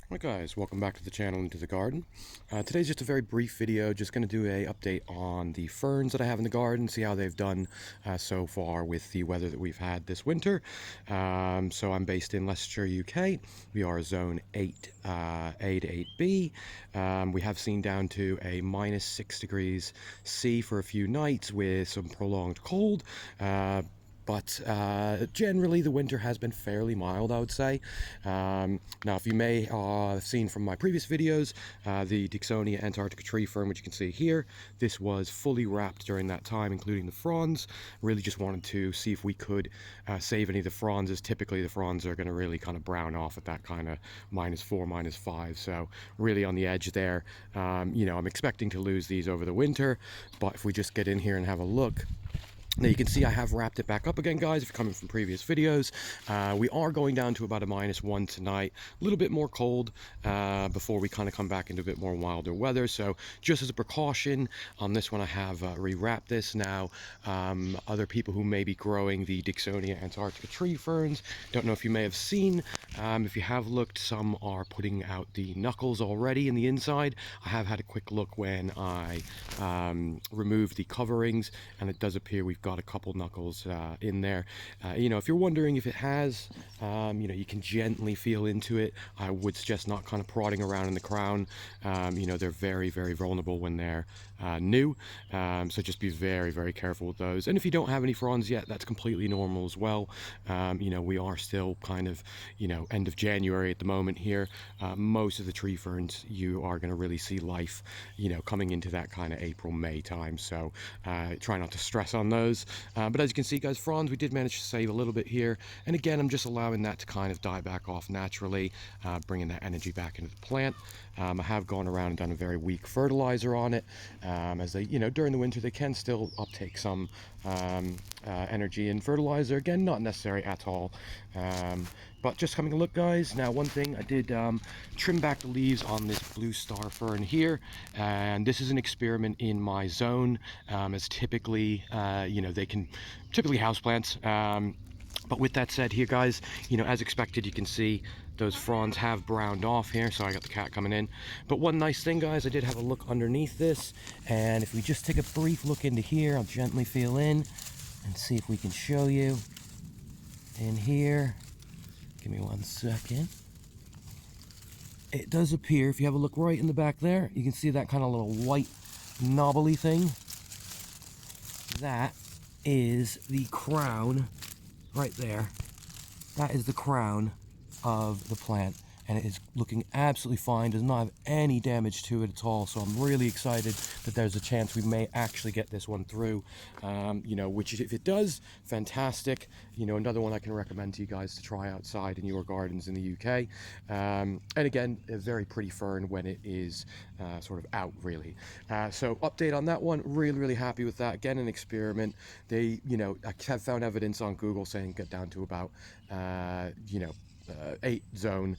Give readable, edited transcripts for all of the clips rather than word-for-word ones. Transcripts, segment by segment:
Hi guys, welcome back to the channel and to the garden. Today's just a very brief video, just going to do a update on the ferns that I have in the garden, see how they've done so far with the weather that we've had this winter. So I'm based in Leicestershire UK. We are zone 8A to 8B. We have seen down to a -6 degrees C for a few nights with some prolonged cold. But generally the winter has been fairly mild, I would say. Now, if you may have seen from my previous videos, the Dicksonia Antarctica tree fern, which you can see here, this was fully wrapped during that time, including the fronds. Really just wanted to see if we could save any of the fronds, as typically the fronds are going to really kind of brown off at that kind of -4, -5. So really on the edge there. I'm expecting to lose these over the winter, but if we just get in here and have a look. Now you can see I have wrapped it back up again, guys, if you're coming from previous videos. We are going down to about a -1 tonight, a little bit more cold before we kind of come back into a bit more wilder weather. So just as a precaution on this one, I have rewrapped this. Now, other people who may be growing the Dicksonia Antarctica tree ferns, don't know if you may have seen, if you have looked, some are putting out the knuckles already in the inside. I have had a quick look when I removed the coverings, and it does appear we've got a couple knuckles in there. If you're wondering if it has, you can gently feel into it. I would suggest not kind of prodding around in the crown. They're very, very vulnerable when they're new. So just be very, very careful with those. And if you don't have any fronds yet, that's completely normal as well. We are still kind of, end of January at the moment here. Most of the tree ferns, you are going to really see life, coming into that kind of April, May time. So try not to stress on those. But as you can see, guys, fronds, we did manage to save a little bit here. And again, I'm just allowing that to kind of die back off naturally, bringing that energy back into the plant. I have gone around and done a very weak fertilizer on it, as they, during the winter, they can still uptake some energy in fertilizer. Again, not necessary at all. But just having a look, guys. Now, one thing I did trim back the leaves on this blue star fern here, and this is an experiment in my zone, as typically, they can typically houseplants. But with that said here, guys, as expected, you can see those fronds have browned off here. So I got the cat coming in. But one nice thing, guys, I did have a look underneath this. And if we just take a brief look into here, I'll gently feel in and see if we can show you in here. Give me 1 second. It does appear, if you have a look right in the back there, you can see that kind of little white knobbly thing. That is the crown right there. That is the crown of the plant, and it is looking absolutely fine. Does not have any damage to it at all. So I'm really excited that there's a chance we may actually get this one through. Which if it does, fantastic. Another one I can recommend to you guys to try outside in your gardens in the UK. And again, a very pretty fern when it is sort of out, really. So update on that one. Really, really happy with that. Again, an experiment. They, I have found evidence on Google saying get down to about, 8 zone,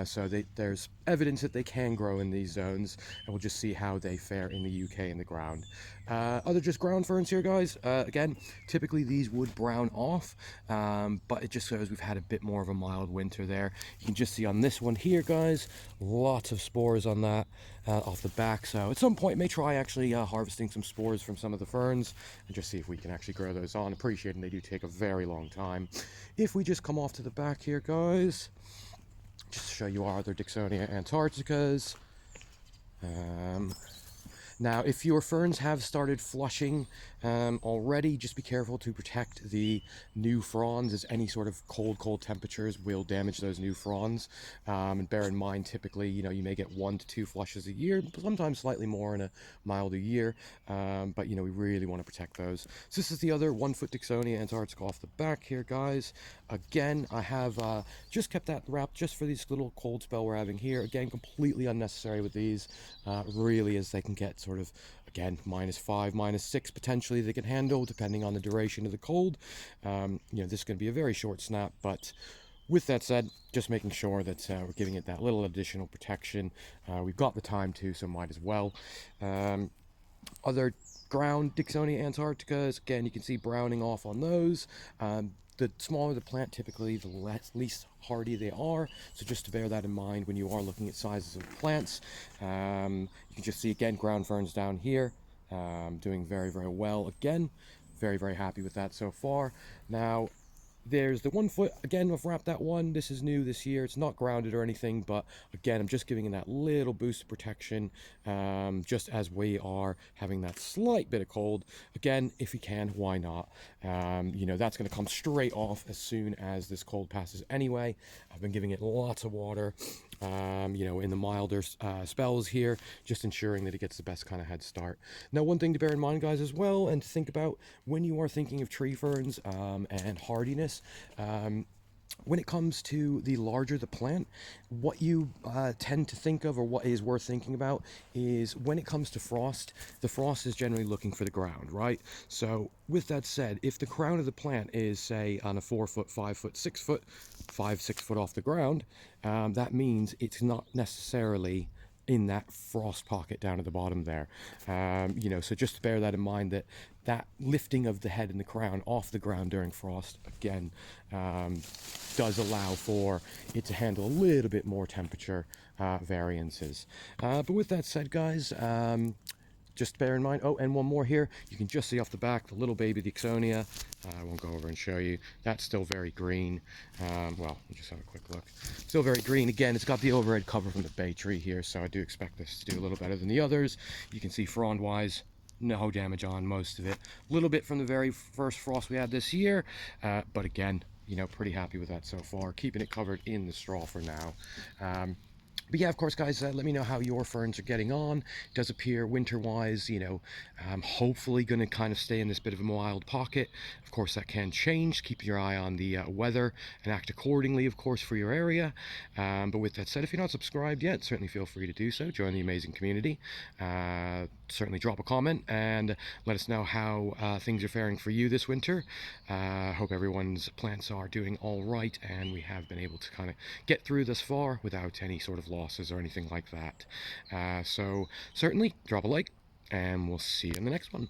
so there's evidence that they can grow in these zones, and we'll just see how they fare in the UK in the ground. Other just ground ferns here, guys. Again, typically these would brown off, but it just shows we've had a bit more of a mild winter there. You can just see on this one here, guys, lots of spores on that off the back. So at some point may try actually harvesting some spores from some of the ferns and just see if we can actually grow those on. Appreciating they do take a very long time. If we just come off to the back here, guys, just to show you our other Dicksonia Antarcticas. Now, if your ferns have started flushing already, just be careful to protect the new fronds, as any sort of cold temperatures will damage those new fronds. And bear in mind, typically, you may get 1 to 2 flushes a year, sometimes slightly more in a milder year. But, we really want to protect those. So this is the other 1-foot Dicksonia Antarctica off the back here, guys. Again, I have just kept that wrapped just for this little cold spell we're having here. Again, completely unnecessary with these, really, as they can get sort of, again, -5, -6 potentially they can handle, depending on the duration of the cold. This is going to be a very short snap, but with that said, just making sure that we're giving it that little additional protection. We've got the time to, so might as well. Other ground Dicksonia Antarcticas, again, you can see browning off on those. the smaller the plant, typically the least hardy they are. So just to bear that in mind when you are looking at sizes of plants. You can just see again ground ferns down here, doing very, very well again. Very, very happy with that so far. Now, there's the 1 foot, again, I've wrapped that one. This is new this year. It's not grounded or anything, but again, I'm just giving it that little boost of protection, just as we are having that slight bit of cold. Again, if you can, why not? You know, that's going to come straight off as soon as this cold passes anyway. I've been giving it lots of water, you know, in the milder spells here, just ensuring that it gets the best kind of head start. Now, one thing to bear in mind, guys, as well, and to think about when you are thinking of tree ferns and hardiness, when it comes to the larger the plant, what you tend to think of, or what is worth thinking about, is when it comes to frost, the frost is generally looking for the ground, right? So with that said, if the crown of the plant is, say, on a 4 foot, 5 foot, 6 foot, 6 foot off the ground, that means it's not necessarily in that frost pocket down at the bottom there. You know, so just bear that in mind, that that lifting of the head and the crown off the ground during frost, again, does allow for it to handle a little bit more temperature variances. But with that said, guys, just bear in mind, oh, and one more here, you can just see off the back the little baby dicksonia. I won't go over and show you. That's still very green. Well, we'll just have a quick look. Still very green. Again, it's got the overhead cover from the bay tree here, so I do expect this to do a little better than the others. You can see frond wise, no damage on most of it. A little bit from the very first frost we had this year, but again, you know, pretty happy with that so far, keeping it covered in the straw for now. But yeah, of course, guys, let me know how your ferns are getting on. It does appear winter-wise, you know, hopefully going to kind of stay in this bit of a mild pocket. Of course, that can change. Keep your eye on the weather and act accordingly, of course, for your area. But with that said, if you're not subscribed yet, certainly feel free to do so. Join the amazing community. Certainly drop a comment and let us know how things are faring for you this winter. Hope everyone's plants are doing all right, and we have been able to kind of get through this far without any sort of losses or anything like that. So certainly drop a like, and we'll see you in the next one.